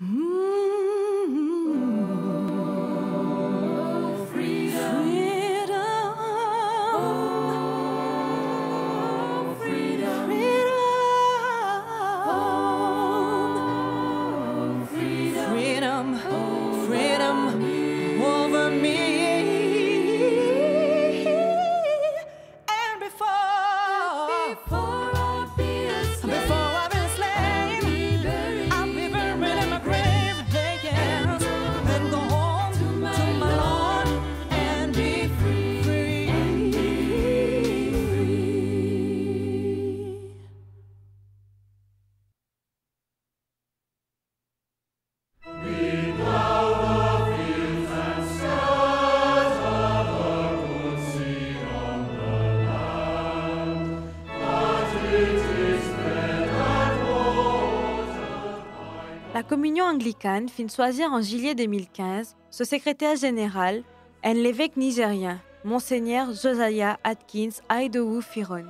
La communion anglicane fit choisir en juillet 2015 ce secrétaire général, un l'évêque nigérien, Monseigneur Josiah Atkins Aidowu Firon.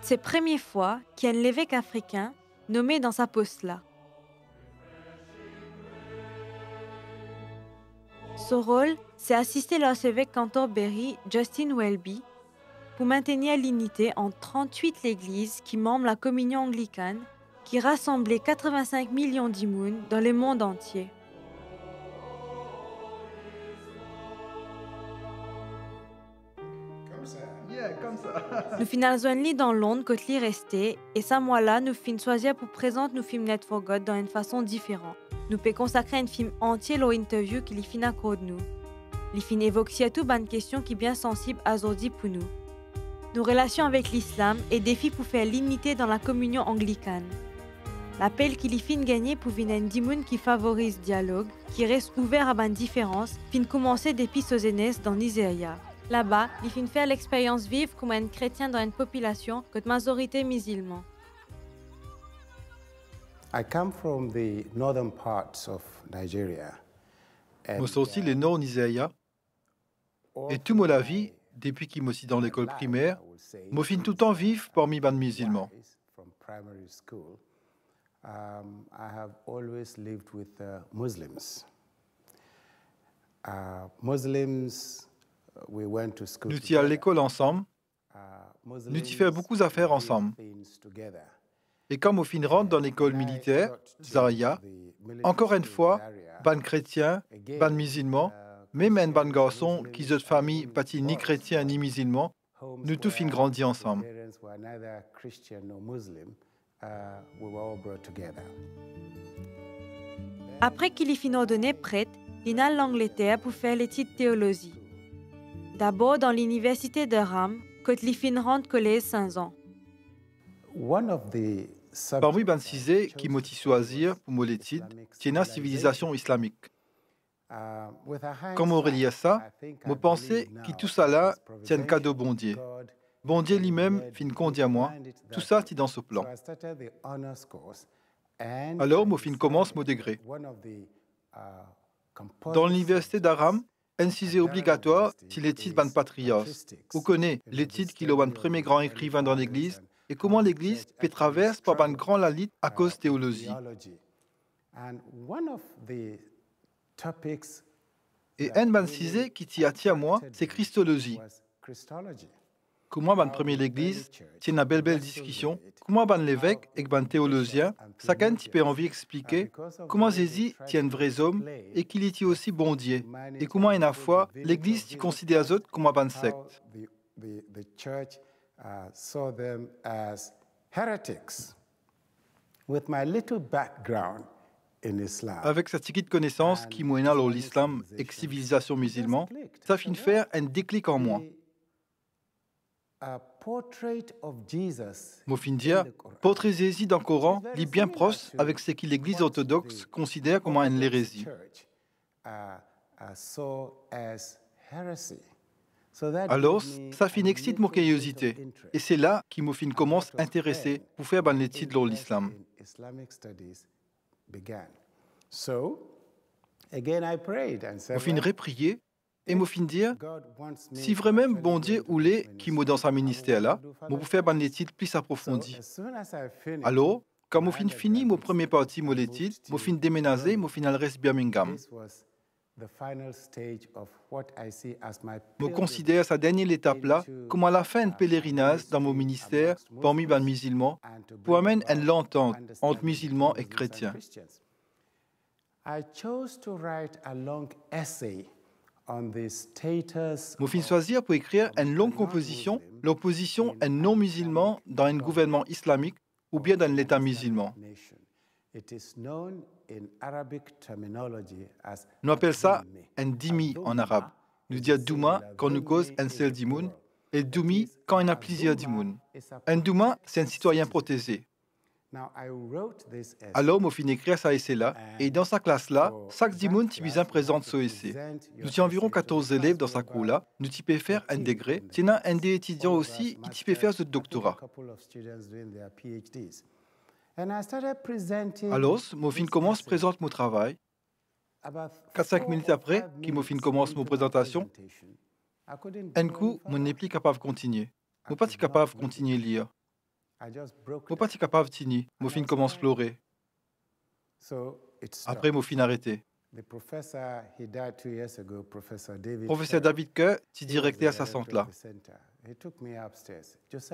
C'est la première fois qu'il y a un évêque africain nommé dans sa poste-là. Son rôle, c'est assister l'archevêque Canterbury Justin Welby pour maintenir l'unité entre 38 églises qui membrent la communion anglicane, qui rassemblait 85 millions d'immunes dans le monde entier. Comme ça. Nous finissons dans Londres quand l'y restait, et ce mois-là, nous finissons choisir pour présenter nos films Net for God dans une façon différente. Nous pouvons consacrer un film entier aux interviews qui les finissent à cause de nous. Les films évoquent surtout une question qui est bien sensible à aujourd'hui pour nous. Nos relations avec l'islam et défis pour faire l'unité dans la communion anglicane. L'appel qui les fin gagner pour venir un dimoun qui favorise le dialogue, qui reste ouvert à une différence, fin commencer depuis sa jeunesse dans Nigeria. Là-bas, ils fin faire l'expérience vive comme un chrétien dans une population que de majorité musulmane. I come from the northern parts of Nigeria. Moi sorti le nord Nigeria et tout mon la vie, depuis qu'il me suis dans l'école primaire, moi fin tout le temps vivre parmi les musulmans. I have always lived with Muslims. Muslims, we went to school. Nous étions à l'école ensemble, nous y fait beaucoup d'affaires ensemble. Et quand moi fin rentre dans l'école militaire, Zaria, encore une fois, ban chrétiens, ban musulmans, même un ban garçon qui est de famille pas ni chrétien ni musulman, nous tous fin grandi ensemble. Après qu'il y fin ordonné prêtre, il allait en Angleterre pour faire l'étude de théologie. D'abord dans l'université de Durham, quand il fin rentre collège 5 ans. Parmi les sujets qui m'ont choisi pour mon étude, c'est la civilisation islamique. Comme on relie ça, je pensais que tout ça là, c'est un cadeau bon Dieu. Bon Dieu lui-même fin conduit à moi, tout ça est dans ce plan. Alors, je fin commence mon degré. Dans l'université d'Aram, un sujet obligatoire, c'est l'étude d'un patriarche. Vous connaissez l'étude qui est le premier grand écrivain dans l'Église et comment l'Église peut traverser par un grand lalit à cause de théologie. Et un sujet qui t'y attire à moi, c'est Christologie. Comment ban premier l'Église, c'est une belle discussion. Comment ban l'évêque et ban théologien, chacun qui peut envie expliquer comment Jésus tient un vrai homme et qu'il est aussi bon Dieu. Et comment une fois l'Église qui considère les autres comme un secte. Saw them as heretics. With my little background in Islam. Avec cette petite connaissance qui m'a dans l'islam et la civilisation musulmane, ça finit faire un déclic en moi. Moi fin dire, portrait Jésus dans le Coran est bien proche avec ce que l'Église orthodoxe considère comme une hérésie. Alors, ça fin excite mon curiosité. Et c'est là que mon fin commence à intéresser pour faire ban l'étude de l'islam. Mon fin reprier Et moi fin dire, si vraiment bon Dieu voulait qui m'a dans sa ministère là, moi pour faire l'étude plus approfondie. Alors, quand moi fin fini mon premier partie mon l'étude, moi fin déménager, moi final reste Birmingham. Je considère sa dernière étape là comme à la fin de pèlerinage dans mon ministère parmi les musulmans pour amener une l'entente entre musulmans et chrétiens. Je fin choisir pour écrire une longue composition, l'opposition un non-musulman dans un gouvernement islamique ou bien dans l'État musulman. Nous appelons ça un dimi en arabe. Nous disons douma quand nous causons un seul dimoun et doumi quand il y a plusieurs dimouns. Un douma, c'est un citoyen protégé. Alors, je finis d'écrire ça essai là, et dans sa classe là, chaque dimoun est bien présent ce essai. Nous avons environ 14 élèves dans sa cour là, nous pouvons faire un degré. Il y a un des étudiants aussi qui peut faire ce doctorat. Alors, je commence à présenter mon travail. 4-5 minutes après, que je commence mon présentation, un coup, je n'ai plus capable de continuer. Je ne suis pas capable de continuer à lire. Je ne suis pas capable de finir. Je commence à pleurer. Après, je finis arrêté. Le professeur David Kerr, qui directeur à sa centre là.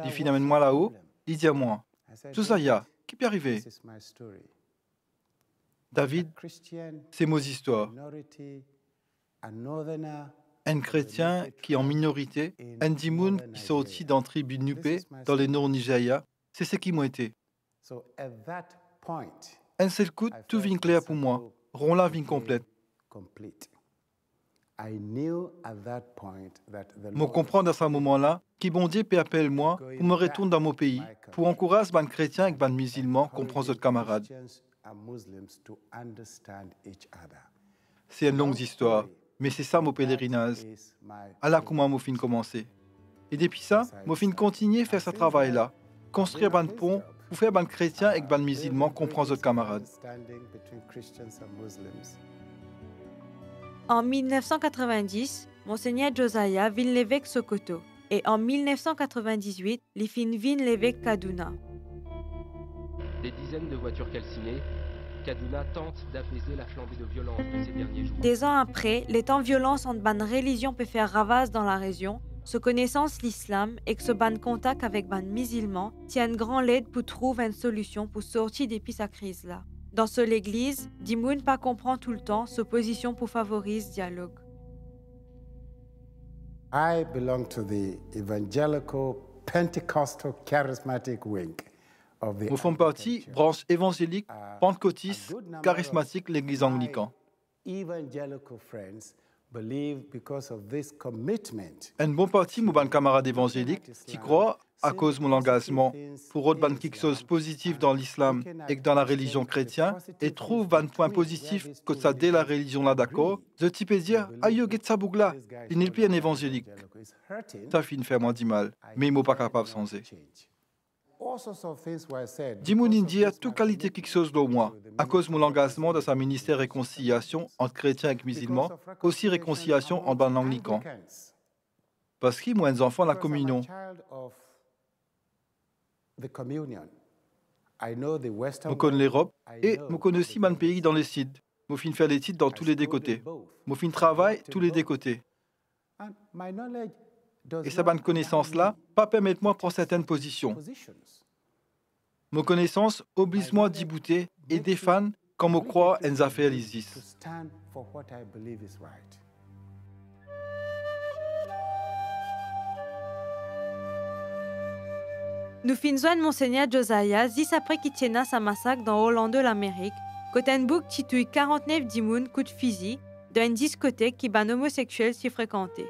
Il finit avec moi là-haut, il dit à moi, Josiah, qu'est-ce qui est arrivé? David, c'est mon histoire. Un chrétien qui est en minorité, un dimoun qui sortit dans la tribu Nupé, dans le nord Nigeria, c'est ce qui m'a été. Un seul coup, tout vient clair pour moi. Rond la vie complète. Je comprends à ce moment-là que bon Dieu peut appeler moi pour me retourner dans mon pays, pour encourager les chrétiens et les musulmans à comprendre leurs camarades. C'est une longue histoire, mais c'est ça mon pèlerinage. Alors comment je finis commencer. Et depuis ça, je finis continuer à faire ce travail-là, construire un pont pour faire les chrétiens et les musulmans comprendre leurs camarades. En 1990, Monseigneur Josiah vient l'évêque Sokoto et en 1998, il vient l'évêque Kaduna. Des dizaines de voitures calcinées, Kaduna tente d'apaiser la flambée de violence de ces derniers jours. Des ans après, les temps de violence entre ban religions peut faire ravage dans la région. Ce connaissance l'islam et que ce ban contact avec ban musulmans tient une grande aide pour trouver une solution pour sortir depuis sa crise là. Dans ce l'église, Dimoun pas comprend tout le temps sa position pour favoriser le dialogue. I belong to the evangelical Pentecostal charismatic wing of the Nous faisons partie branche évangélique, pentecôtiste, charismatique l'église anglicane. evangelical friends believe because of this commitment. Un bon parti, mon ban camarade évangélique, qui croit, à cause de mon engagement, pour autre ban quelque chose de positif dans l'islam et dans la religion chrétienne, et trouve un point positif que ça dès la religion là d'accord, je t'y peux dire, aïe, get ça bougla, il n'est plus un évangélique. Ça finit faire moins du mal, mais il n'est pas capable de changer. Dis-moi dire toute qualité quelque chose de moi, à cause de mon engagement dans sa ministère réconciliation entre chrétiens et musulmans, aussi réconciliation entre les anglicans. Parce qu'il y a des enfants de la communion. Je connais l'Europe et je connais aussi mon pays dans les sites. Je finis faire les titres dans tous les deux côtés. Je finis travail tous les deux côtés. Et cette bonne connaissance-là, pas permettre-moi de prendre certaines positions. Mon connaissance oblige-moi d'y bouter et des fans quand je crois en affaires l'ISIS. Nous finissons Monseigneur Josiah 10 après qu'il tienne sa massacre dans Orlando, l'Amérique, quand un bouc titouille 49 dimoun coup de fusil dans une discothèque qui ban homosexuel s'y fréquentait.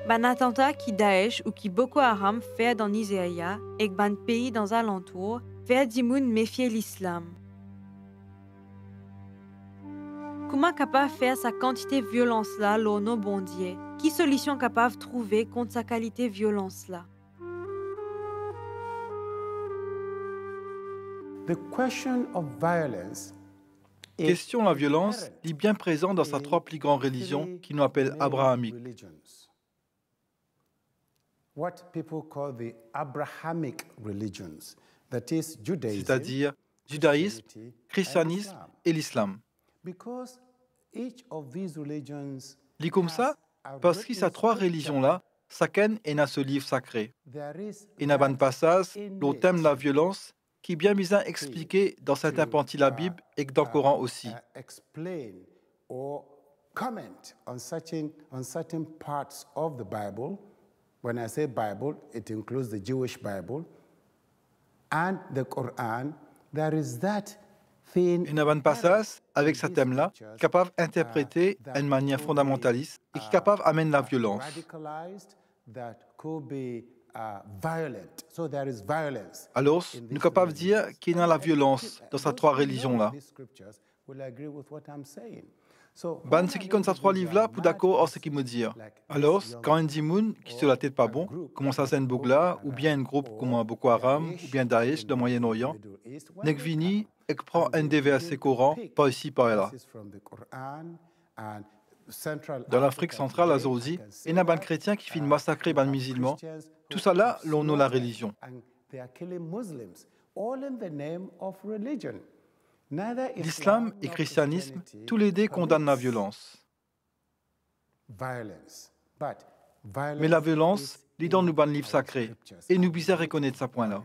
Ban attentat qui Daesh ou qui Boko Haram fait dans Nigeria et que ban pays dans alentour fait dimoun méfier l'islam. Comment capable faire sa quantité de violence là l'au nom bon Dieu? Qui solution capable de trouver contre sa qualité de violence là? The question of violence Question la violence est bien présente dans sa trois plus grandes religions qui nous appellent abrahamiques. What people call the Abrahamic religions, that is Judaism, C'est-à-dire judaïsme, christianisme et l'islam. Because each of these religions Dit comme ça, parce que ces trois religions-là, chacune a ce livre sacré. Il y a un passage, le thème de la violence, qui est bien bien expliqué dans certains parties de la Bible et dans le Coran aussi. Explain or comment on certain parts of the Bible. When I say Bible, it includes the Jewish Bible and the Quran. There is that thing. Il y a un passage avec ce thème-là, capable d'interpréter d'une manière fondamentaliste et qui est capable d'amener la violence. That could be violent. So there is violence. Alors, nous sommes capables de dire qu'il y a la violence dans ces trois religions-là. Ben, ce qui compte ces trois livres-là, pour d'accord avec ce qu'ils me disent. Alors, quand un dimoun qui sur la tête pas bon, commence à un bougla, ou bien un groupe comme Boko Haram, ou bien Daesh de Moyen-Orient, n'est vini et prend un des versets Coran, pas ici, pas là. Dans l'Afrique centrale, à Zouzi, il y a un chrétien qui finit massacrer les musulmans. Tout ça là, l'on a la religion. L'islam et le christianisme, tous les deux condamnent la violence. Mais la violence, lit dans nos livres sacrés, et nous bizarre reconnaître ce point-là.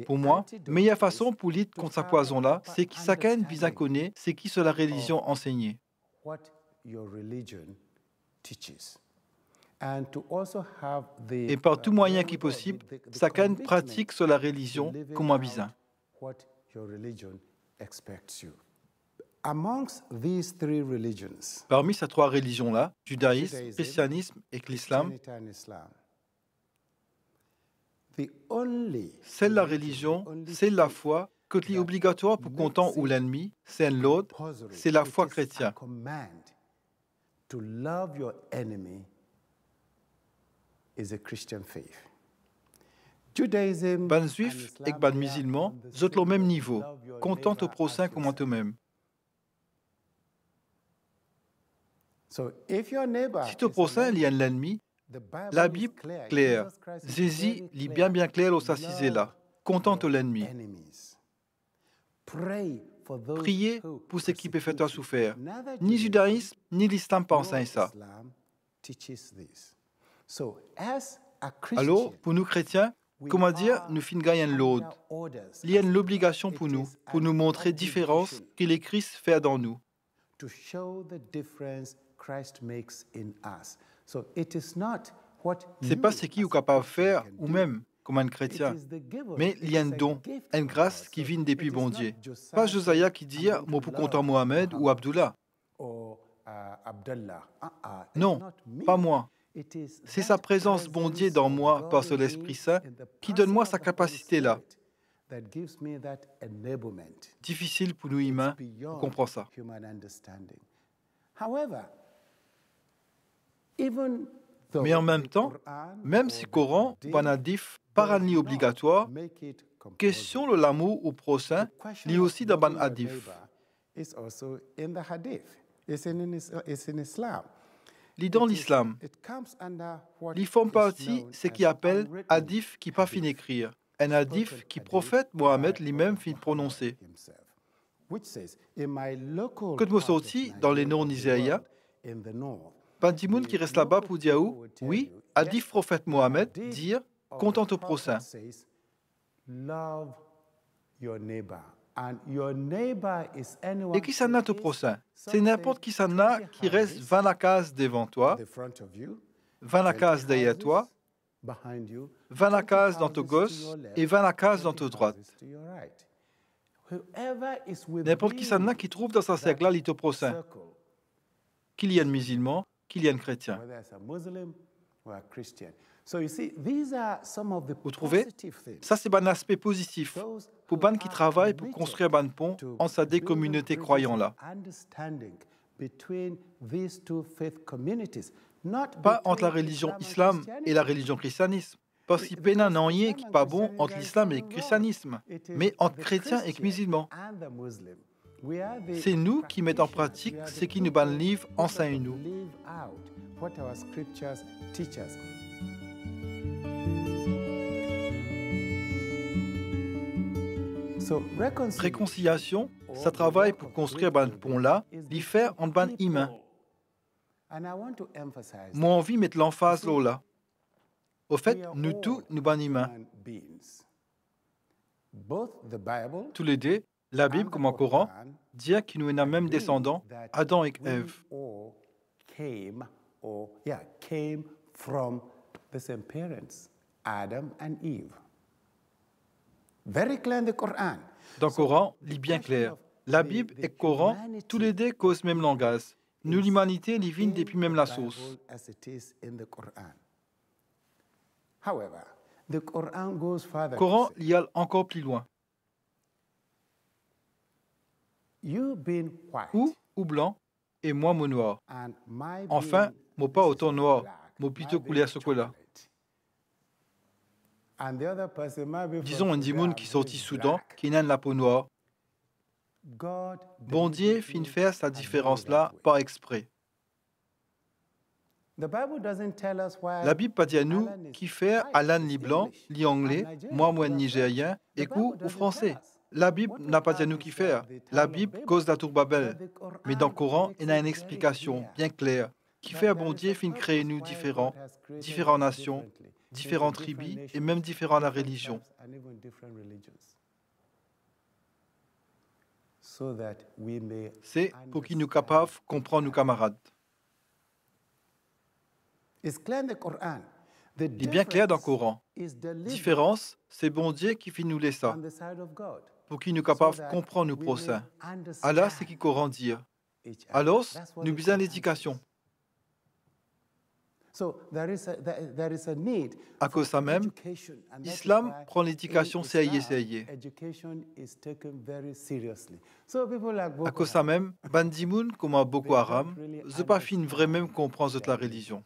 Pour moi, la meilleure façon pour lutter contre ce poison-là, c'est que chacun bien connaît ce qui sur la religion enseignée. Et par tout moyen qui est possible, chacun pratique sur la religion comme un bizarre. Parmi ces trois religions-là, judaïsme, christianisme et l'islam, c'est la religion, c'est la foi que est obligatoire pour content ou l'ennemi, c'est l'autre, c'est la foi chrétienne. Ben juif et ben musulman, vous êtes au même niveau, content au prochain comme à eux-mêmes. Si au prochain il y a l'ennemi, la Bible est claire. Jésus lit bien clair au s'assiser là, content de l'ennemi. Priez pour ce qui peut faire souffrir. Ni judaïsme, ni l'islam pensent à ça. Alors, pour nous chrétiens, comment dire, nous finissons gagnant l'autre. Il y a l'obligation pour nous montrer la différence que les Christ fait dans nous. Ce n'est pas ce qu'il est capable de faire, ou même comme un chrétien, mais il y a un don, une grâce qui vient depuis bon Dieu. Pas Josiah qui dit « moi pour content Mohamed » ou Abdullah. Non, pas moi. C'est sa présence bon Dieu dans moi par l'Esprit Saint qui donne moi sa capacité-là. Difficile pour nous humains de comprendre ça. Mais en même temps, même si le Coran, Banadif, parani obligatoire, question de l'amour au prochain, lit aussi dans Ban Hadith. Lit dans l'islam. Ils font partie de ce qu'ils appellent hadith qui pas fin d'écrire. Un hadith qui prophète Mohammed lui-même fin de prononcer. Que nous sortis dans les nord Nigeria, Pantimoun qui reste là-bas pour dire oui, hadith prophète Mohammed dire content au prochain. Et qui s'en a au prochain? C'est n'importe qui s'en a qui reste 20 la case devant toi, 20 la case derrière toi, 20 la case dans ta gauche et 20 la case dans ta droite. N'importe qui s'en a qui trouve dans sa cercle-là l'ito prochain. Qu'il y ait un musulman, qu'il y ait un chrétien. Vous trouvez? Ça, c'est un aspect positif pour les gens qui travaillent pour construire un pont entre ces deux communautés croyantes-là. Pas entre la religion islam et la religion christianisme. Parce qu'il n'y a rien qui n'est pas bon entre l'islam et le christianisme, mais entre chrétiens et musulmans. C'est nous qui mettons en pratique ce qui nous ban livre enseigne nous. Réconciliation, ça travaille pour construire un pont là, l'y faire en ban humain. Moi envie de mettre l'emphase là. Au fait, nous tous, nous ban humains. Tous les deux, la Bible comme le Coran, dit que nous sommes même descendants, Adam et Ève. Came from the same parents, Adam and Eve. Very clear in the Quran. Dans le Coran, il est bien clair. La Bible et le Coran, tous les deux causent le même langage. Nous, l'humanité, les vînes depuis même la source. Le Coran y a encore plus loin. Ou blanc, et moi, mon noir. Enfin, moi pas autant noir, moi plutôt couleur chocolat. Disons un dimoun qui sortit Soudan, qui n'a la peau noire. Bon Dieu fin faire cette différence-là par exprès. La Bible pas dit à nous qui fait Alan li blanc, li anglais, moi nigérien, et coup ou français. La Bible n'a pas dit à nous qui faire. La Bible cause la tour Babel. Mais dans le Coran, il y a une explication bien claire qui fait à bon Dieu fin créer nous différents, différentes nations, différentes tribus et même différentes la religion. C'est pour qu'ils nous capables de comprendre nos camarades. Il est bien clair dans le Coran. Différence, c'est bon Dieu qui fait nous laisser ça, pour qu'ils nous capables de comprendre nos prochains. Allah, c'est qui le Coran dit. Alors, nous besoin d'éducation. À cause de ça même, l'islam prend l'éducation sérieux. À cause de ça même, Bandimoun, comme à Boko Haram, ne pas fin vraiment comprendre la religion.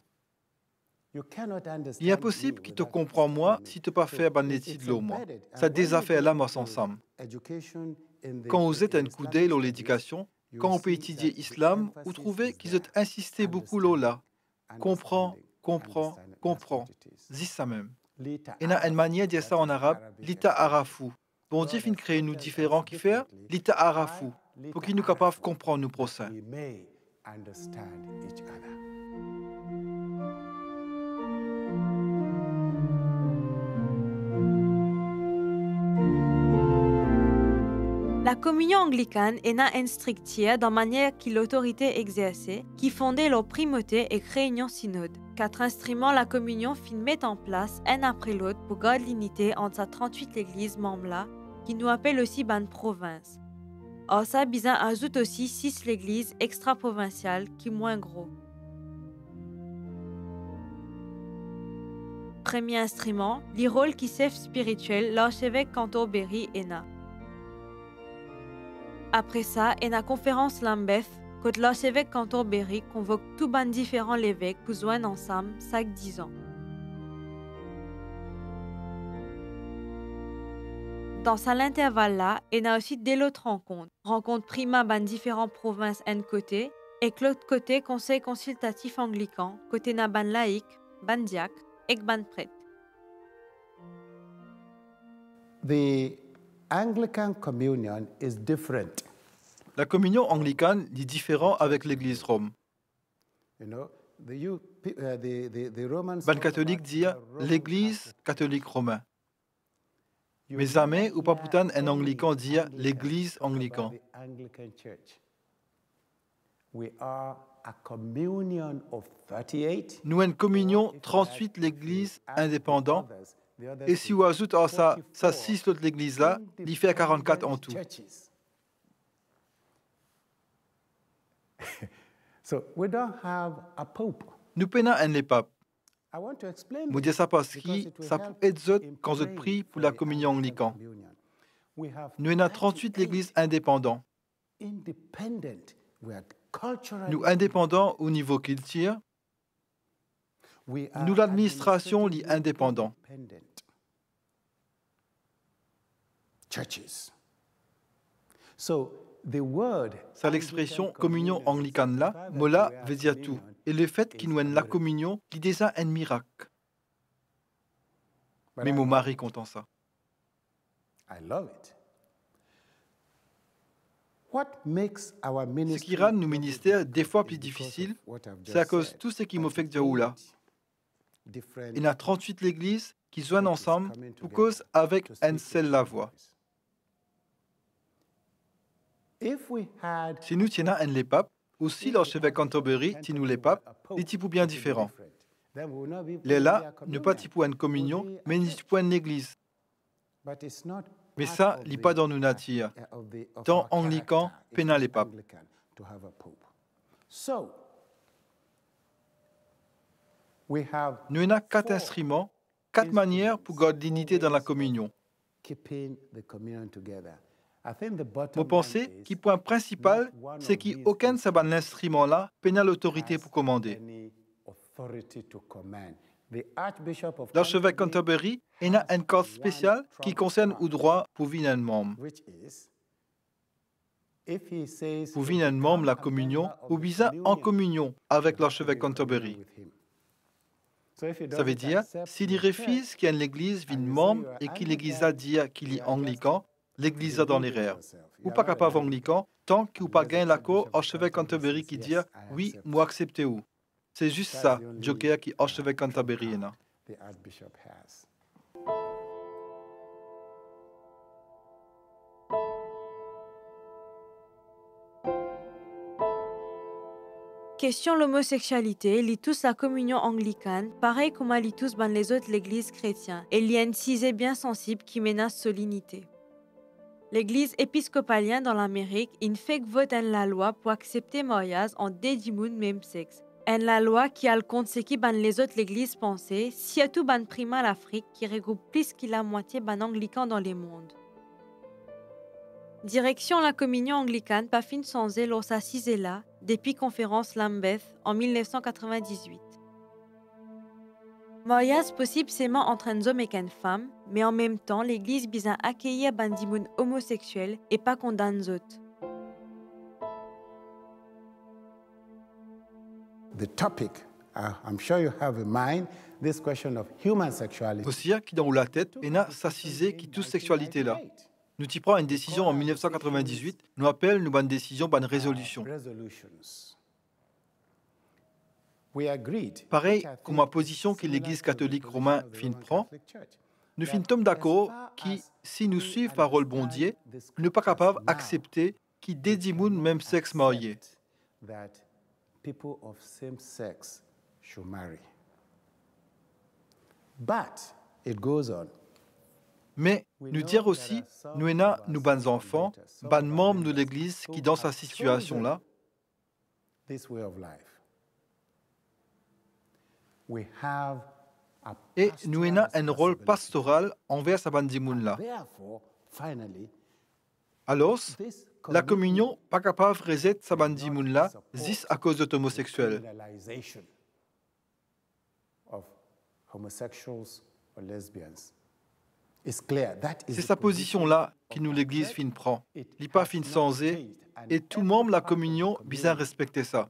Il est impossible qu'il te comprenne moi si tu n'as pas fait ban l'étude de moi. Ça désaffaire là, moi, ensemble. Quand vous êtes un coup d'œil sur l'éducation, quand on peut étudier l'islam, vous trouvez qu'ils ont insisté beaucoup là. Comprends. Dis ça même. Il y a une manière de dire ça en arabe, l'ita arafou. Bon Dieu fin créer nous différents qui faire, l'ita arafou, pour qu'ils nous capables de comprendre nos prochains. La communion anglicane est une strictière dans la manière que l'autorité exerçait, qui fondait leur primauté et créait un synode. 4 instruments la communion fin met en place un après l'autre pour garder l'unité entre sa 38 églises membres qui nous appelle aussi ban province. Or ça bizarre ajoute aussi 6 l'église extra-provinciale qui est moins gros. Premier instrument, les rôles qui chef spirituel l'archevêque Cantorbéry Ena. Après ça, il y a la conférence Lambeth, quand l'archevêque Cantorbéry convoque tout ban différents l'évêque pour joindre ensemble chaque 10 ans. Dans cet intervalle-là, il y a aussi des autres rencontres. Rencontres prima ban différentes provinces d'un côté, et que l'autre côté, conseil consultatif anglican, côté na ban laïque, ban diacre et ban prêtre. The Anglican communion is different. La communion anglicane est différente avec l'Église Rome. The Ban catholique dit l'Église catholique romaine. Mais jamais ou pas pourtant un anglican dit l'Église anglicane. Nous avons une communion 38 l'Église indépendante. Et si on ajoute à ça 6 autres l'église là, il fait 44 en tout. Nous peinons un les papes. Je dis ça parce que ça peut être quand je prie pour la communion anglicane. Nous avons 38 l'église indépendante. Nous indépendants au niveau culture. Nous, l'administration, est indépendante. Ça l'expression communion anglicane là, mola veut dire tout. Et le fait qu'il nous ait la communion, l'idée ça un miracle. Mais mon mari content ça. Ce qui rend nos ministères des fois plus difficiles, c'est à cause de tout ce qui m'a fait dire là. Il y a 38 l'église qui joignent ensemble pour cause avec une seule la voix. Si nous tenons un les papes, aussi l'archevêque Canterbury, si nous les papes, des types bien différents. Les là, ne pas type une communion, mais ni type une église. Mais ça, il n'est pas dans nos natures. Tant anglican, pénal les papes. Nous avons 4 instruments, 4 manières pour garder l'unité dans la communion. Vous pensez que le point principal, c'est qu'aucun de l'instrument-là n'a l'autorité pour commander. L'archevêque Canterbury a un code spécial qui concerne le droit pour venir un membre. Pour venir un membre la communion, ou bien en communion avec l'archevêque Canterbury. Ça veut dire, s'il refuse qu'il y ait l'église vienne membre et que l'église a dit qu'il est anglican, l'église a dans l'erreur. Ou pas capable anglican, tant qu'il n'a pas gagné l'accord archevêque Canterbury qui dit oui, moi acceptez où. C'est juste ça, joker qui archevêque Canterbury est là. Question l'homosexualité, lit tous la communion anglicane, pareil comme lit tous dans les autres l'église chrétienne, et il y a une cisée bien sensible qui menace solennité. L'église épiscopalienne dans l'Amérique, il fait que vote la loi pour accepter mariage en dédimoun même sexe. La loi qui a le compte ce qui ban les autres l'église pensée, si à tout ban prima l'Afrique qui regroupe plus qu'il la moitié ban anglican dans les mondes. Direction la communion anglicane pas fin sans elle lors s'assisait là, depuis conférence Lambeth en 1998. Mariage possible seulement entre un homme et une femme, mais en même temps, l'église bisa accueillir bandimoun homosexuels et pas condamne autres. The topic, I'm sure you have in mind, this question of human sexuality. Aussi, qui dans la tête, et n'a s'assisé qui toute sexualité là. Nous y prenons une décision en 1998, nous appelle nous une décision, une résolution. Pareil, comme ma position que l'Église catholique romaine fin prend, nous finissons d'accord qui, si nous suivons parole bon Dieu, nous ne sommes pas capables d'accepter qui dédimoun même sexe marié. People of same sex should marry. But it goes on. Mais nous dire aussi, nous avons nos bons enfants, bons membres de l'Église qui dans cette situation-là, et nous avons un rôle pastoral envers ce bandimoun-là. Alors, la communion pas capable de reset ce bandimoun-là, juste à cause de homosexuels. C'est sa position-là que nous l'Église fin prend. Il pas fin sans et tout le monde la communion bien respecter ça.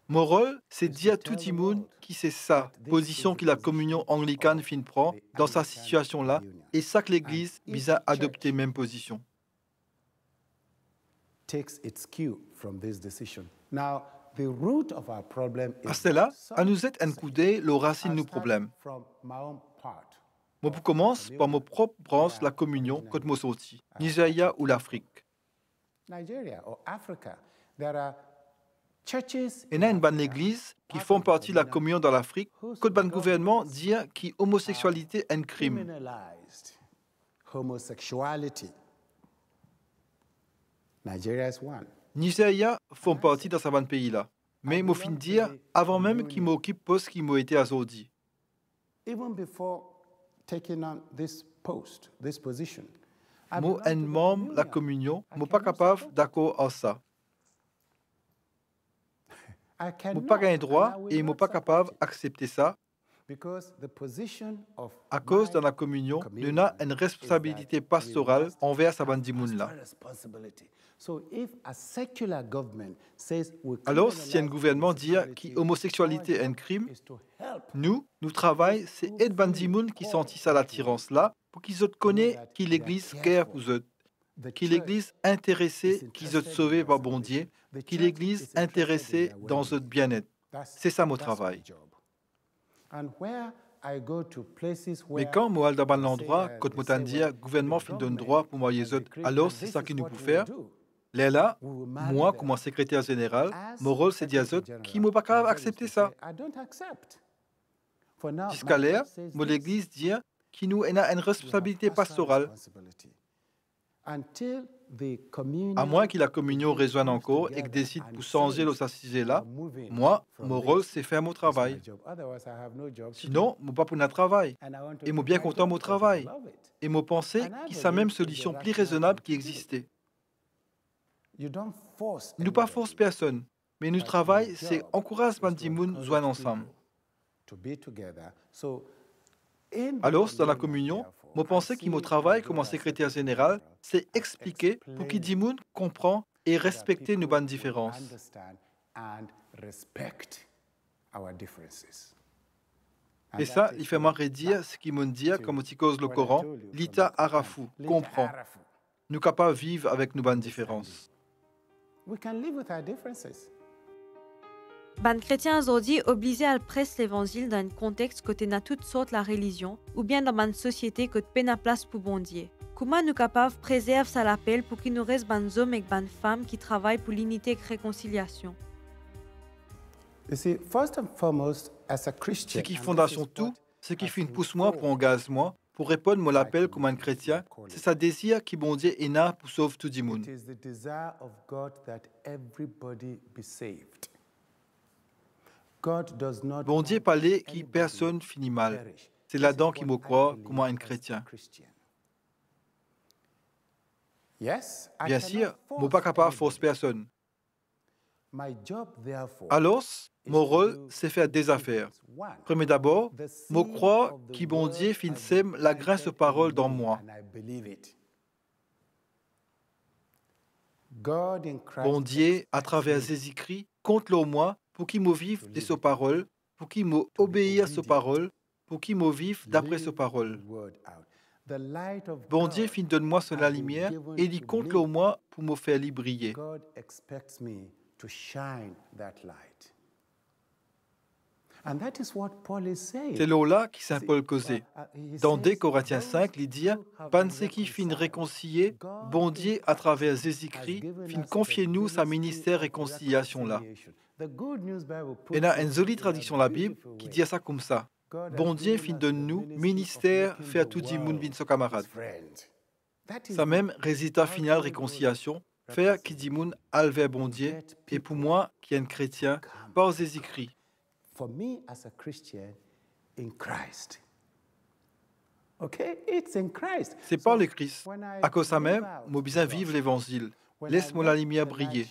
Mon rôle, c'est de dire à tout le monde qui c'est ça, position que la communion anglicane fin prend dans sa situation-là, et ça que l'Église bien adopter même position. À cela, à nous être encoudé le racine de nos problèmes. Moi, pour commencer par mon propre branche, la communion, quand moi sorti, Nigeria ou l'Afrique. Et il y a une bonne église qui font partie de la communion dans l'Afrique, quand le gouvernement dit que l'homosexualité est un crime. Nigeria font partie de ce bon pays-là. Mais je fin dire, avant même qu'il m'occupe poste qui m'a été assourdi. Moi, un membre de la communion, je ne suis pas capable d'accord à ça. Je n'ai pas le droit et je ne suis pas capable d'accepter ça À cause de la communion, nous avons une responsabilité pastorale envers sa bandimoun-là. Alors, si un gouvernement dit que l'homosexualité est un crime, nous travaillons, c'est aider bandimoun qui sentissent à l'attirance là, pour qu'ils connaissent que l'Église care pour eux, que l'Église intéressée qu'ils soient sauvés par bon Dieu, que l'Église intéressée dans notre bien-être. C'est ça mon travail. Mais quand moi dans un endroit, quand moi dit le gouvernement fait donne droit pour moi les autres, alors c'est ça que nous pouvons faire. Là, moi, comme secrétaire général, mon rôle c'est de dire aux autres qui ne m'ont pas capable d'accepter ça. Jusqu'à là, mon Église dit qu'il nous a une responsabilité pastorale. À moins que la communion résonne encore et que décide pour changer le sujet là, moi, mon rôle c'est faire mon travail. Sinon, je ne peux pas pour travail. Et je suis bien content de mon travail. Et je pense qu'il y a même solution plus raisonnable qui existait. Nous ne pas force personne, mais nous travaillons, c'est encourager les gens à jouer ensemble. Alors, dans la communion, je pense que mon travail comme secrétaire général, c'est expliquer pour que les gens comprennent et respectent nos bonnes différences. Et ça, il fait moi redire ce qu'ils m'ont dit comme tu causes le Coran, l'Ita Arafou, comprend. Nous sommes capables de vivre avec nos bonnes différences. Les chrétiens aujourd'hui obligés à prêcher l'évangile dans un contexte côté na toutes sortes la religion ou bien dans une société côté peine place pour bon Dieu. Comment nous capables de préserver ça l'appel pour qu'il nous reste des hommes et des femmes qui travaillent pour l'unité et la réconciliation? Ce qui fondation tout, ce qui fait une pousse-moi pour engager moi, pour répondre à l'appel comme un chrétien, c'est sa désir qui bon Dieu est là pour sauver tout le monde. Bon Dieu parlait que personne finit mal. C'est là-dedans qu'il me croit comme un chrétien. Bien sûr, je ne suis pas capable de forcer personne. Alors, mon rôle, c'est faire des affaires. Premier d'abord, je crois que bon Dieu sème la grâce de parole dans moi. Bon Dieu, à travers ses écrits, compte le moi pour qu'il me vive de ses paroles, pour qu'il me obéisse à ses paroles, pour qu'il me vive d'après ses paroles. Bon Dieu donne-moi sur la lumière et il compte le moi pour me faire briller. C'est là qui Saint Paul causait. Dans 2 Corinthiens 5, il dit « Pensez qui fin réconcilier, bon Dieu, à travers ses écrits, fin confiez-nous sa ministère réconciliation là. » Et il y a une jolie tradition de la Bible qui dit ça comme ça. Bon Dieu fin donne-nous ministère fait à tout le monde bin son camarade. Ça même résultat final réconciliation, faire qui dit moun al vers bon Dieu, et pour moi qui est un chrétien, par ses écrits. For me as a Christian in Christ. Okay? It's in Christ. C'est par le Christ. À cause de ça même, moi besoin vivre l'évangile. Laisse-moi la lumière briller.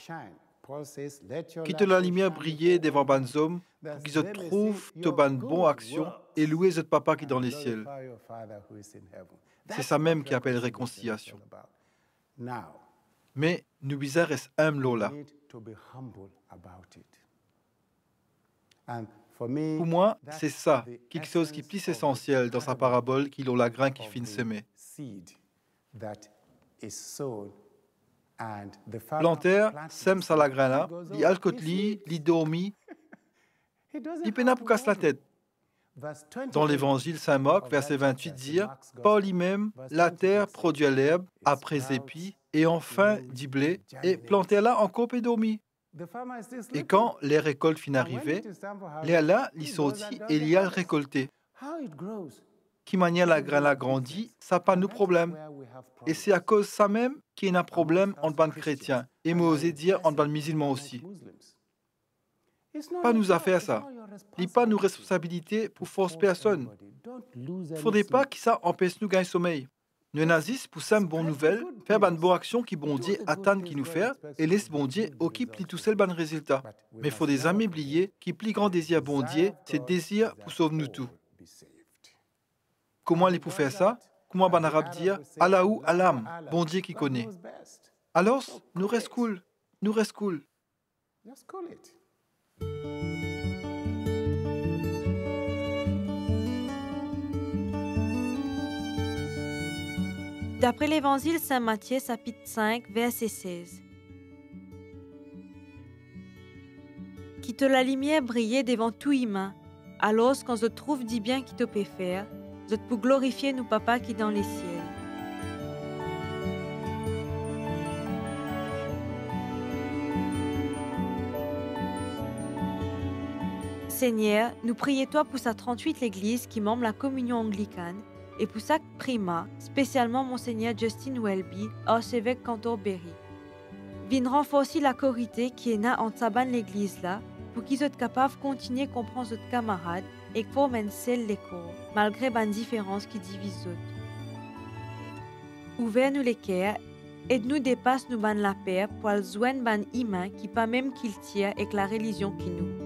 Quitte la lumière briller devant les hommes pour qu'ils se trouvent de bonnes actions et louer notre papa qui est dans les ciels. C'est ça même qui appelle réconciliation. Mais nous besoin rester humbles là. Pour moi, c'est ça, quelque chose qui est plus essentiel dans sa parabole qu'il a la grain qui finit s'aimer. Planter sème ça la grain là, il a le côté, il dormi, il peine pour casser la tête. Dans l'évangile Saint-Marc, verset 28 dit « Par lui-même, la terre produit l'herbe, après épis, et enfin du blé, et planter là encore peut dormir. » Et quand les récoltes finissent d'arriver, là, il sortit et il y a récolté. Qui manière la graine a grandi, ça n'a pas de problème. Et c'est à cause de ça même qu'il y a un problème entre les chrétiens, et moi osé dire entre les musulmans aussi. Pas nous à faire ça. Il n'y a pas nos responsabilités pour forcer personne. Il ne faudrait pas que ça empêche nous de gagner sommeil. Nous nazis pour ça une bonne nouvelle, faire une bonne action qui bon Dieu attend qui nous fait et laisse bon Dieu occupe tout seul bon résultat. Mais il faut des amis oublier qui plus grand désir bon Dieu, c'est désir pour sauver nous tout. Comment il peut faire ça? Comment ban arabe dire Allahu Alam, bon Dieu qui connaît. Alors, nous reste cool. Just call it. D'après l'Évangile Saint Matthieu, chapitre 5, verset 16. Quitte la lumière briller devant tout humain, alors quand je trouve du bien qui te peut faire, je peux glorifier nous papa qui est dans les ciels. Seigneur, nous prions toi pour sa 38 l'église qui membre la communion anglicane et pour sa prima, spécialement Monseigneur Justin Welby, archevêque Canterbury. Viens renforcer la corité qui est née entre sa l'église là, pour qu'ils soient capables de continuer à comprendre nos camarades et former un seul les corps, malgré les différences qui divisent eux. Ouvert-nous les cœurs, aide-nous dépasser nous ban la paix pour le joindre ban humain qui pas même qu'il tire avec la religion qui nous.